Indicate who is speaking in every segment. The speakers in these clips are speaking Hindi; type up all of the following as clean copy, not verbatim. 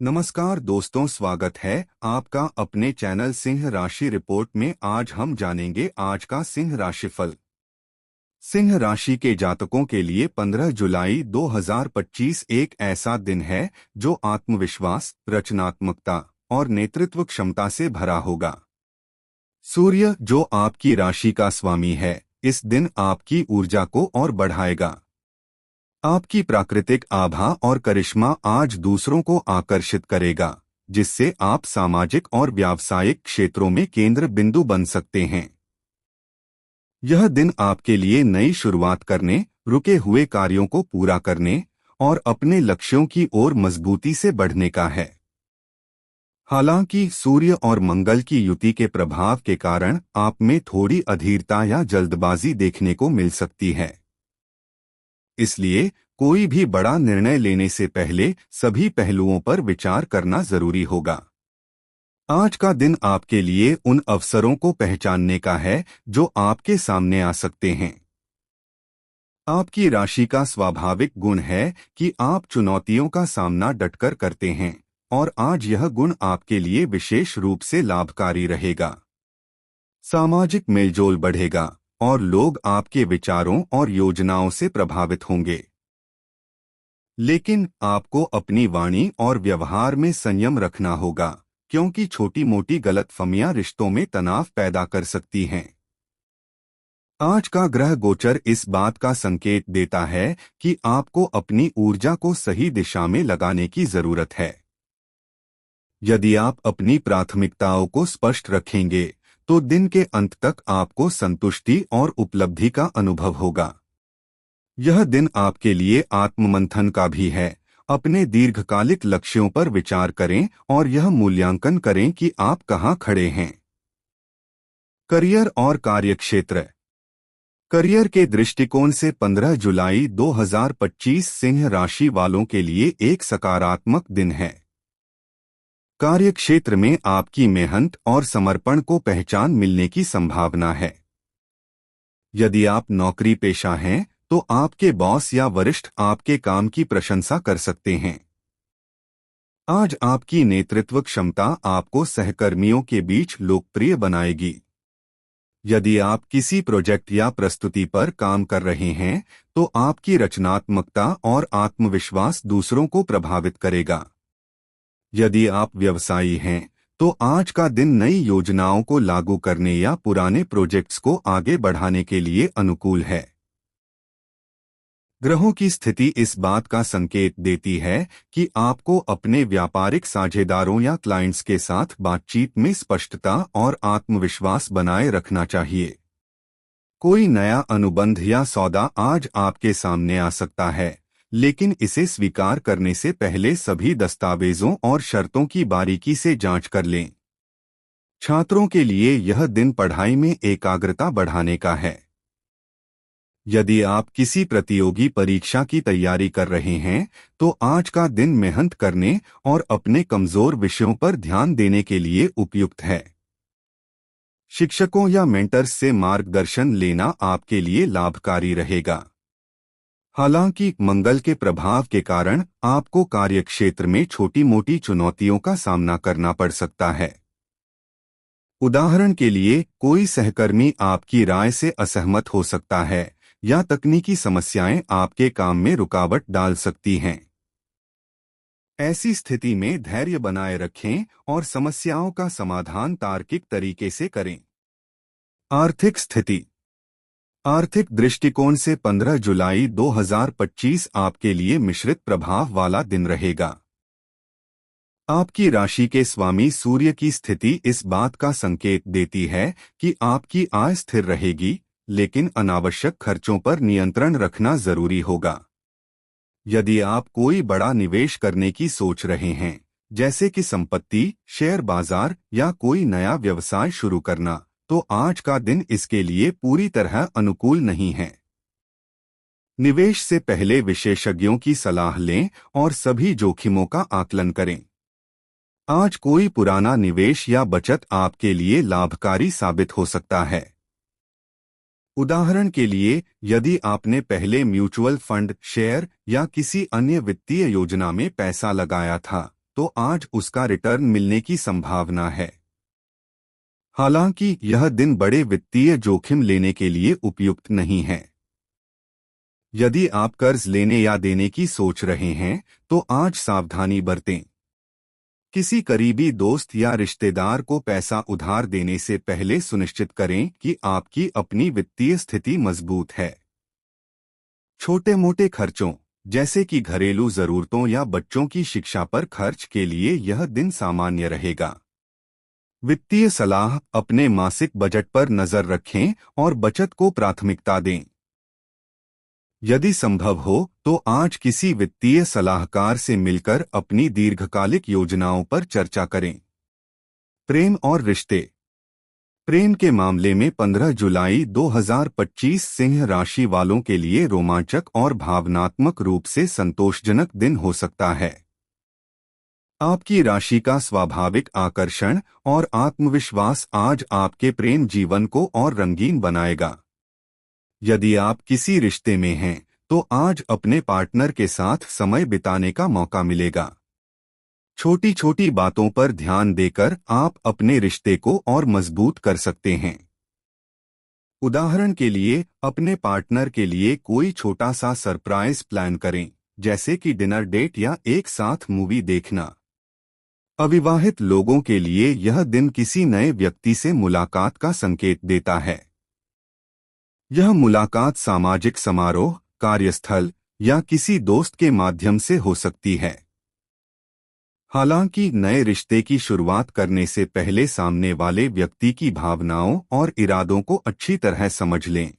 Speaker 1: नमस्कार दोस्तों, स्वागत है आपका अपने चैनल सिंह राशि रिपोर्ट में। आज हम जानेंगे आज का सिंह राशिफल। सिंह राशि के जातकों के लिए 15 जुलाई 2025 एक ऐसा दिन है जो आत्मविश्वास, रचनात्मकता और नेतृत्व क्षमता से भरा होगा। सूर्य, जो आपकी राशि का स्वामी है, इस दिन आपकी ऊर्जा को और बढ़ाएगा। आपकी प्राकृतिक आभा और करिश्मा आज दूसरों को आकर्षित करेगा, जिससे आप सामाजिक और व्यावसायिक क्षेत्रों में केंद्र बिंदु बन सकते हैं। यह दिन आपके लिए नई शुरुआत करने, रुके हुए कार्यों को पूरा करने और अपने लक्ष्यों की ओर मजबूती से बढ़ने का है। हालांकि सूर्य और मंगल की युति के प्रभाव के कारण आप में थोड़ी अधीरता या जल्दबाजी देखने को मिल सकती है। इसलिए कोई भी बड़ा निर्णय लेने से पहले सभी पहलुओं पर विचार करना जरूरी होगा। आज का दिन आपके लिए उन अवसरों को पहचानने का है जो आपके सामने आ सकते हैं। आपकी राशि का स्वाभाविक गुण है कि आप चुनौतियों का सामना डटकर करते हैं, और आज यह गुण आपके लिए विशेष रूप से लाभकारी रहेगा। सामाजिक मेलजोल बढ़ेगा और लोग आपके विचारों और योजनाओं से प्रभावित होंगे। लेकिन आपको अपनी वाणी और व्यवहार में संयम रखना होगा, क्योंकि छोटी-मोटी गलतफहमियां रिश्तों में तनाव पैदा कर सकती हैं। आज का ग्रह गोचर इस बात का संकेत देता है कि आपको अपनी ऊर्जा को सही दिशा में लगाने की जरूरत है। यदि आप अपनी प्राथमिकताओं को स्पष्ट रखेंगे, तो दिन के अंत तक आपको संतुष्टि और उपलब्धि का अनुभव होगा। यह दिन आपके लिए आत्ममंथन का भी है। अपने दीर्घकालिक लक्ष्यों पर विचार करें और यह मूल्यांकन करें कि आप कहां खड़े हैं। करियर और कार्यक्षेत्र। करियर के दृष्टिकोण से 15 जुलाई 2025 सिंह राशि वालों के लिए एक सकारात्मक दिन है। कार्यक्षेत्र में आपकी मेहनत और समर्पण को पहचान मिलने की संभावना है। यदि आप नौकरी पेशा हैं, तो आपके बॉस या वरिष्ठ आपके काम की प्रशंसा कर सकते हैं। आज आपकी नेतृत्व क्षमता आपको सहकर्मियों के बीच लोकप्रिय बनाएगी। यदि आप किसी प्रोजेक्ट या प्रस्तुति पर काम कर रहे हैं, तो आपकी रचनात्मकता और आत्मविश्वास दूसरों को प्रभावित करेगा। यदि आप व्यवसायी हैं, तो आज का दिन नई योजनाओं को लागू करने या पुराने प्रोजेक्ट्स को आगे बढ़ाने के लिए अनुकूल है। ग्रहों की स्थिति इस बात का संकेत देती है कि आपको अपने व्यापारिक साझेदारों या क्लाइंट्स के साथ बातचीत में स्पष्टता और आत्मविश्वास बनाए रखना चाहिए। कोई नया अनुबंध या सौदा आज आपके सामने आ सकता है, लेकिन इसे स्वीकार करने से पहले सभी दस्तावेजों और शर्तों की बारीकी से जांच कर लें। छात्रों के लिए यह दिन पढ़ाई में एकाग्रता बढ़ाने का है। यदि आप किसी प्रतियोगी परीक्षा की तैयारी कर रहे हैं, तो आज का दिन मेहनत करने और अपने कमजोर विषयों पर ध्यान देने के लिए उपयुक्त है। शिक्षकों या मेंटर्स से मार्गदर्शन लेना आपके लिए लाभकारी रहेगा। हालांकि मंगल के प्रभाव के कारण आपको कार्यक्षेत्र में छोटी-मोटी चुनौतियों का सामना करना पड़ सकता है। उदाहरण के लिए, कोई सहकर्मी आपकी राय से असहमत हो सकता है या तकनीकी समस्याएं आपके काम में रुकावट डाल सकती हैं। ऐसी स्थिति में धैर्य बनाए रखें और समस्याओं का समाधान तार्किक तरीके से करें। आर्थिक स्थिति। आर्थिक दृष्टिकोण से 15 जुलाई 2025 आपके लिए मिश्रित प्रभाव वाला दिन रहेगा। आपकी राशि के स्वामी सूर्य की स्थिति इस बात का संकेत देती है कि आपकी आय स्थिर रहेगी, लेकिन अनावश्यक खर्चों पर नियंत्रण रखना जरूरी होगा। यदि आप कोई बड़ा निवेश करने की सोच रहे हैं, जैसे कि संपत्ति, शेयर बाजार या कोई नया व्यवसाय शुरू करना, तो आज का दिन इसके लिए पूरी तरह अनुकूल नहीं है। निवेश से पहले विशेषज्ञों की सलाह लें और सभी जोखिमों का आकलन करें। आज कोई पुराना निवेश या बचत आपके लिए लाभकारी साबित हो सकता है। उदाहरण के लिए, यदि आपने पहले म्यूचुअल फंड, शेयर या किसी अन्य वित्तीय योजना में पैसा लगाया था, तो आज उसका रिटर्न मिलने की संभावना है। हालांकि यह दिन बड़े वित्तीय जोखिम लेने के लिए उपयुक्त नहीं है। यदि आप कर्ज लेने या देने की सोच रहे हैं तो आज सावधानी बरतें। किसी करीबी दोस्त या रिश्तेदार को पैसा उधार देने से पहले सुनिश्चित करें कि आपकी अपनी वित्तीय स्थिति मजबूत है। छोटे मोटे खर्चों जैसे कि घरेलू जरूरतों या बच्चों की शिक्षा पर खर्च के लिए यह दिन सामान्य रहेगा। वित्तीय सलाह: अपने मासिक बजट पर नजर रखें और बचत को प्राथमिकता दें। यदि संभव हो तो आज किसी वित्तीय सलाहकार से मिलकर अपनी दीर्घकालिक योजनाओं पर चर्चा करें। प्रेम और रिश्ते: प्रेम के मामले में 15 जुलाई 2025 सिंह राशि वालों के लिए रोमांचक और भावनात्मक रूप से संतोषजनक दिन हो सकता है। आपकी राशि का स्वाभाविक आकर्षण और आत्मविश्वास आज आपके प्रेम जीवन को और रंगीन बनाएगा। यदि आप किसी रिश्ते में हैं तो आज अपने पार्टनर के साथ समय बिताने का मौका मिलेगा। छोटी छोटी बातों पर ध्यान देकर आप अपने रिश्ते को और मजबूत कर सकते हैं। उदाहरण के लिए, अपने पार्टनर के लिए कोई छोटा सा सरप्राइज प्लान करें, जैसे कि डिनर डेट या एक साथ मूवी देखना। अविवाहित लोगों के लिए यह दिन किसी नए व्यक्ति से मुलाकात का संकेत देता है। यह मुलाकात सामाजिक समारोह, कार्यस्थल या किसी दोस्त के माध्यम से हो सकती है। हालांकि नए रिश्ते की शुरुआत करने से पहले सामने वाले व्यक्ति की भावनाओं और इरादों को अच्छी तरह समझ लें।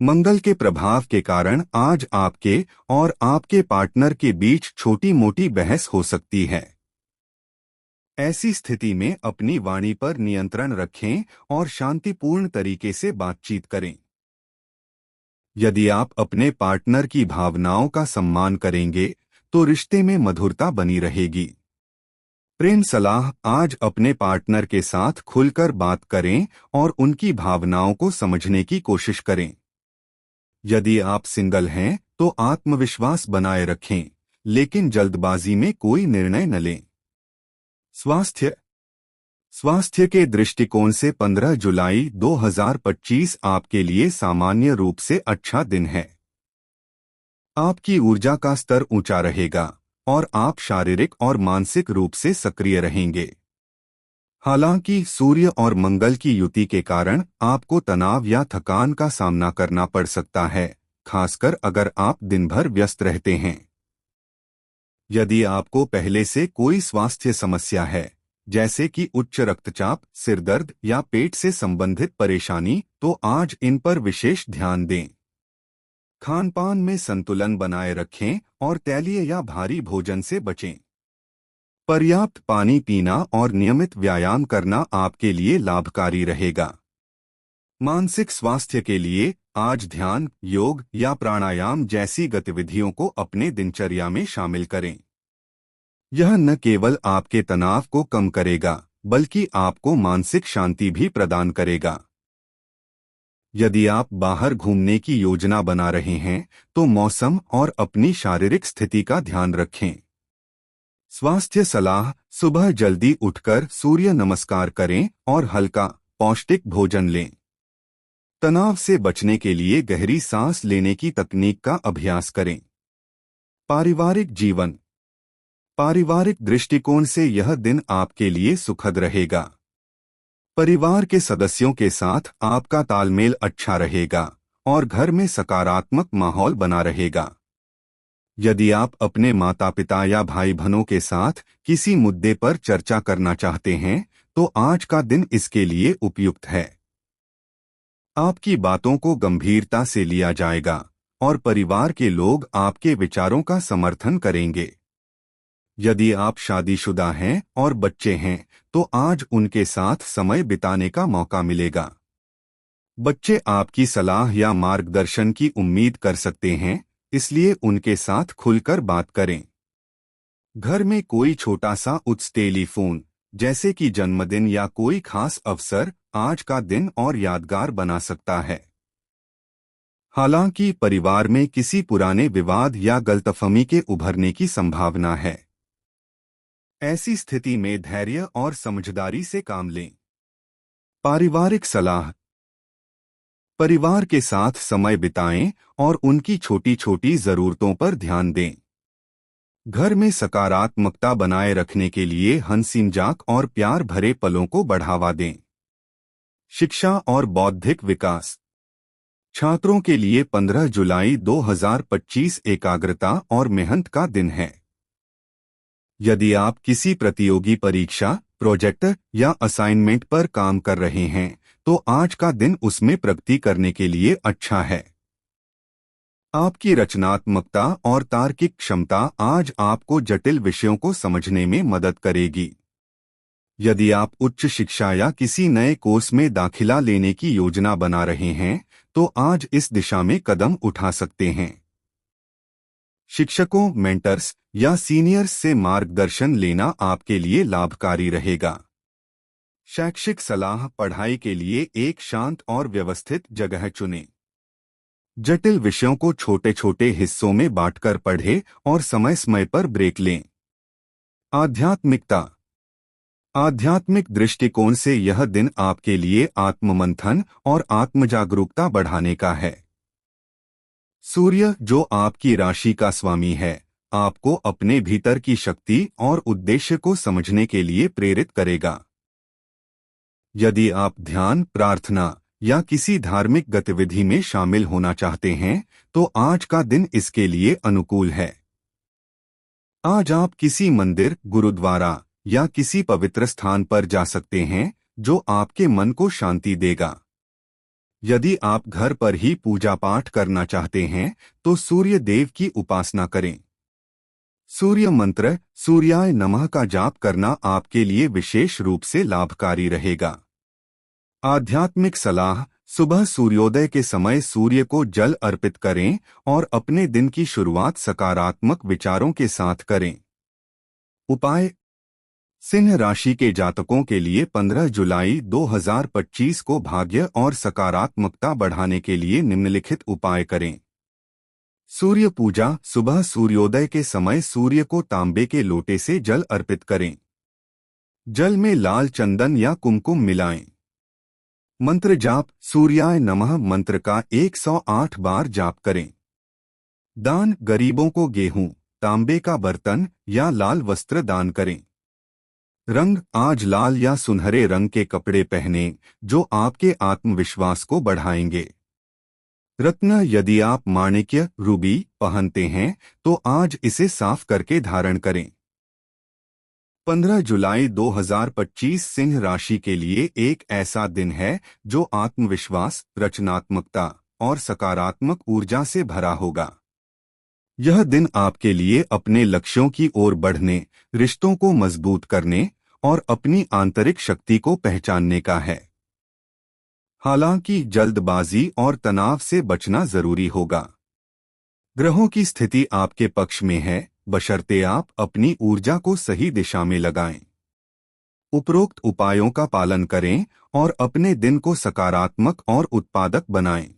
Speaker 1: मंगल के प्रभाव के कारण आज आपके और आपके पार्टनर के बीच छोटी मोटी बहस हो सकती है। ऐसी स्थिति में अपनी वाणी पर नियंत्रण रखें और शांतिपूर्ण तरीके से बातचीत करें। यदि आप अपने पार्टनर की भावनाओं का सम्मान करेंगे तो रिश्ते में मधुरता बनी रहेगी। प्रेम सलाह: आज अपने पार्टनर के साथ खुलकर बात करें और उनकी भावनाओं को समझने की कोशिश करें। यदि आप सिंगल हैं तो आत्मविश्वास बनाए रखें, लेकिन जल्दबाजी में कोई निर्णय न लें। स्वास्थ्य के दृष्टिकोण से 15 जुलाई 2025 आपके लिए सामान्य रूप से अच्छा दिन है। आपकी ऊर्जा का स्तर ऊंचा रहेगा और आप शारीरिक और मानसिक रूप से सक्रिय रहेंगे। हालांकि सूर्य और मंगल की युति के कारण आपको तनाव या थकान का सामना करना पड़ सकता है, खासकर अगर आप दिन भर व्यस्त रहते हैं। यदि आपको पहले से कोई स्वास्थ्य समस्या है, जैसे कि उच्च रक्तचाप, सिरदर्द या पेट से संबंधित परेशानी, तो आज इन पर विशेष ध्यान दें। खानपान में संतुलन बनाए रखें और तैलीय या भारी भोजन से बचें। पर्याप्त पानी पीना और नियमित व्यायाम करना आपके लिए लाभकारी रहेगा। मानसिक स्वास्थ्य के लिए आज ध्यान, योग या प्राणायाम जैसी गतिविधियों को अपने दिनचर्या में शामिल करें। यह न केवल आपके तनाव को कम करेगा, बल्कि आपको मानसिक शांति भी प्रदान करेगा। यदि आप बाहर घूमने की योजना बना रहे हैं तो मौसम और अपनी शारीरिक स्थिति का ध्यान रखें। स्वास्थ्य सलाह: सुबह जल्दी उठकर सूर्य नमस्कार करें और हल्का, पौष्टिक भोजन लें। तनाव से बचने के लिए गहरी सांस लेने की तकनीक का अभ्यास करें। पारिवारिक जीवन: पारिवारिक दृष्टिकोण से यह दिन आपके लिए सुखद रहेगा। परिवार के सदस्यों के साथ आपका तालमेल अच्छा रहेगा और घर में सकारात्मक माहौल बना रहेगा। यदि आप अपने माता पिता या भाई बहनों के साथ किसी मुद्दे पर चर्चा करना चाहते हैं तो आज का दिन इसके लिए उपयुक्त है। आपकी बातों को गंभीरता से लिया जाएगा और परिवार के लोग आपके विचारों का समर्थन करेंगे। यदि आप शादीशुदा हैं और बच्चे हैं तो आज उनके साथ समय बिताने का मौका मिलेगा। बच्चे आपकी सलाह या मार्गदर्शन की उम्मीद कर सकते हैं, इसलिए उनके साथ खुलकर बात करें। घर में कोई छोटा सा उत्सव, टेलीफोन जैसे कि जन्मदिन या कोई खास अवसर आज का दिन और यादगार बना सकता है। हालांकि परिवार में किसी पुराने विवाद या गलतफहमी के उभरने की संभावना है। ऐसी स्थिति में धैर्य और समझदारी से काम लें। पारिवारिक सलाह। परिवार के साथ समय बिताएं और उनकी छोटी छोटी जरूरतों पर ध्यान दें। घर में सकारात्मकता बनाए रखने के लिए हंसी मजाक और प्यार भरे पलों को बढ़ावा दें। शिक्षा और बौद्धिक विकास। छात्रों के लिए 15 जुलाई 2025 एकाग्रता और मेहनत का दिन है। यदि आप किसी प्रतियोगी परीक्षा, प्रोजेक्ट या असाइनमेंट पर काम कर रहे हैं तो आज का दिन उसमें प्रगति करने के लिए अच्छा है। आपकी रचनात्मकता और तार्किक क्षमता आज आपको जटिल विषयों को समझने में मदद करेगी। यदि आप उच्च शिक्षा या किसी नए कोर्स में दाखिला लेने की योजना बना रहे हैं तो आज इस दिशा में कदम उठा सकते हैं। शिक्षकों, मेंटर्स या सीनियर्स से मार्गदर्शन लेना आपके लिए लाभकारी रहेगा। शैक्षिक सलाह। पढ़ाई के लिए एक शांत और व्यवस्थित जगह चुनें। जटिल विषयों को छोटे छोटे हिस्सों में बांटकर पढ़ें और समय समय पर ब्रेक लें। आध्यात्मिकता। आध्यात्मिक दृष्टिकोण से यह दिन आपके लिए आत्ममंथन और आत्मजागरूकता बढ़ाने का है। सूर्य, जो आपकी राशि का स्वामी है, आपको अपने भीतर की शक्ति और उद्देश्य को समझने के लिए प्रेरित करेगा। यदि आप ध्यान, प्रार्थना या किसी धार्मिक गतिविधि में शामिल होना चाहते हैं तो आज का दिन इसके लिए अनुकूल है। आज आप किसी मंदिर, गुरुद्वारा या किसी पवित्र स्थान पर जा सकते हैं जो आपके मन को शांति देगा। यदि आप घर पर ही पूजा पाठ करना चाहते हैं तो सूर्य देव की उपासना करें। सूर्य मंत्र, सूर्याय नमः का जाप करना आपके लिए विशेष रूप से लाभकारी रहेगा। आध्यात्मिक सलाह। सुबह सूर्योदय के समय सूर्य को जल अर्पित करें और अपने दिन की शुरुआत सकारात्मक विचारों के साथ करें। उपाय। सिंह राशि के जातकों के लिए 15 जुलाई 2025 को भाग्य और सकारात्मकता बढ़ाने के लिए निम्नलिखित उपाय करें। सूर्य पूजा। सुबह सूर्योदय के समय सूर्य को तांबे के लोटे से जल अर्पित करें। जल में लाल चंदन या कुमकुम मिलाएं। मंत्र जाप। सूर्याय नमः मंत्र का 108 बार जाप करें। दान। गरीबों को गेहूं, तांबे का बर्तन या लाल वस्त्र दान करें। रंग। आज लाल या सुनहरे रंग के कपड़े पहनें जो आपके आत्मविश्वास को बढ़ाएंगे। रत्न। यदि आप माणिक्य, रूबी पहनते हैं तो आज इसे साफ करके धारण करें। 15 जुलाई 2025 सिंह राशि के लिए एक ऐसा दिन है जो आत्मविश्वास, रचनात्मकता और सकारात्मक ऊर्जा से भरा होगा। यह दिन आपके लिए अपने लक्ष्यों की ओर बढ़ने, रिश्तों को मजबूत करने और अपनी आंतरिक शक्ति को पहचानने का है। हालांकि जल्दबाजी और तनाव से बचना जरूरी होगा। ग्रहों की स्थिति आपके पक्ष में है, बशर्ते आप अपनी ऊर्जा को सही दिशा में लगाएं। उपरोक्त उपायों का पालन करें और अपने दिन को सकारात्मक और उत्पादक बनाएं।